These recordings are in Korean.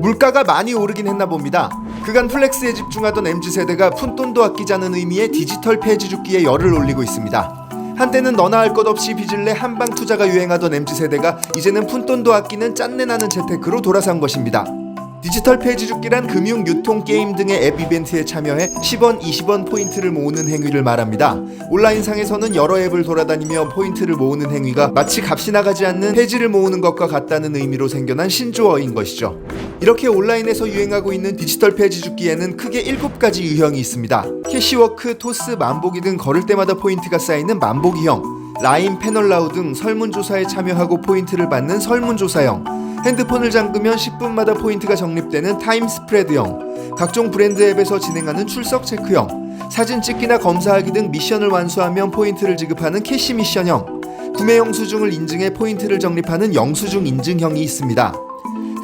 물가가 많이 오르긴 했나 봅니다. 그간 플렉스에 집중하던 MZ세대가 푼돈도 아끼자는 의미의 디지털 폐지 줍기에 열을 올리고 있습니다. 한때는 너나 할 것 없이 빚을 내 한방 투자가 유행하던 MZ세대가 이제는 푼돈도 아끼는 짠내나는 재테크로 돌아선 것입니다. 디지털 폐지 줍기란 금융, 유통, 게임 등의 앱 이벤트에 참여해 10원, 20원 포인트를 모으는 행위를 말합니다. 온라인상에서는 여러 앱을 돌아다니며 포인트를 모으는 행위가 마치 값이 나가지 않는 폐지를 모으는 것과 같다는 의미로 생겨난 신조어인 것이죠. 이렇게 온라인에서 유행하고 있는 디지털 폐지 줍기에는 크게 7가지 유형이 있습니다. 캐시워크, 토스, 만보기 등 걸을 때마다 포인트가 쌓이는 만보기형, 라인, 패널라우 등 설문조사에 참여하고 포인트를 받는 설문조사형, 핸드폰을 잠그면 10분마다 포인트가 적립되는 타임 스프레드형, 각종 브랜드 앱에서 진행하는 출석 체크형, 사진 찍기나 검사하기 등 미션을 완수하면 포인트를 지급하는 캐시 미션형, 구매 영수증을 인증해 포인트를 적립하는 영수증 인증형이 있습니다.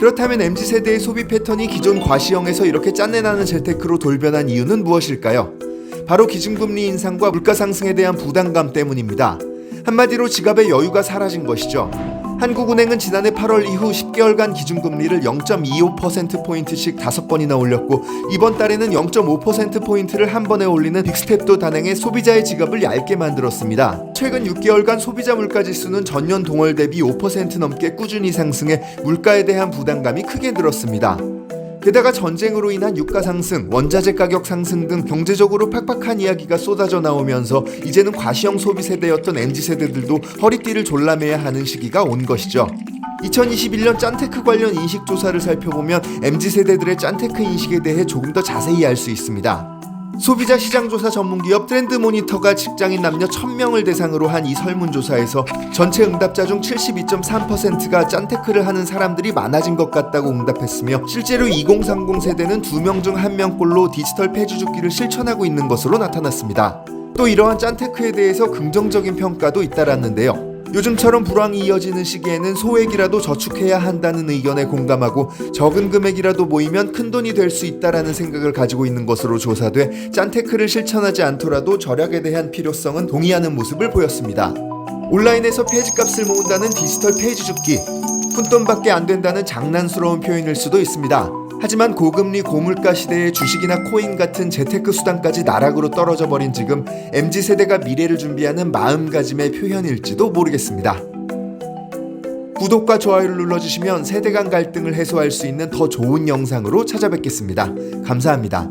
그렇다면 MZ세대의 소비 패턴이 기존 과시형에서 이렇게 짠내나는 재테크로 돌변한 이유는 무엇일까요? 바로 기준금리 인상과 물가 상승에 대한 부담감 때문입니다. 한마디로 지갑의 여유가 사라진 것이죠. 한국은행은 지난해 8월 이후 10개월간 기준금리를 0.25%포인트씩 5번이나 올렸고 이번 달에는 0.5%포인트를 한 번에 올리는 빅스텝도 단행해 소비자의 지갑을 얇게 만들었습니다. 최근 6개월간 소비자 물가지수는 전년 동월 대비 5% 넘게 꾸준히 상승해 물가에 대한 부담감이 크게 늘었습니다. 게다가 전쟁으로 인한 유가 상승, 원자재 가격 상승 등 경제적으로 팍팍한 이야기가 쏟아져 나오면서 이제는 과시형 소비 세대였던 MZ세대들도 허리띠를 졸라매야 하는 시기가 온 것이죠. 2021년 짠테크 관련 인식 조사를 살펴보면 MZ세대들의 짠테크 인식에 대해 조금 더 자세히 알 수 있습니다. 소비자 시장조사 전문기업 트렌드모니터가 직장인 남녀 1000명을 대상으로 한 이 설문조사에서 전체 응답자 중 72.3%가 짠테크를 하는 사람들이 많아진 것 같다고 응답했으며 실제로 2030 세대는 2명 중 1명꼴로 디지털 폐지 줍기를 실천하고 있는 것으로 나타났습니다. 또 이러한 짠테크에 대해서 긍정적인 평가도 잇따랐는데요. 요즘처럼 불황이 이어지는 시기에는 소액이라도 저축해야 한다는 의견에 공감하고 적은 금액이라도 모이면 큰돈이 될 수 있다라는 생각을 가지고 있는 것으로 조사돼 짠테크를 실천하지 않더라도 절약에 대한 필요성은 동의하는 모습을 보였습니다. 온라인에서 폐지값을 모은다는 디지털 폐지 줍기, 푼돈밖에 안 된다는 장난스러운 표현일 수도 있습니다. 하지만 고금리 고물가 시대에 주식이나 코인 같은 재테크 수단까지 나락으로 떨어져 버린 지금 MZ세대가 미래를 준비하는 마음가짐의 표현일지도 모르겠습니다. 구독과 좋아요를 눌러주시면 세대 간 갈등을 해소할 수 있는 더 좋은 영상으로 찾아뵙겠습니다. 감사합니다.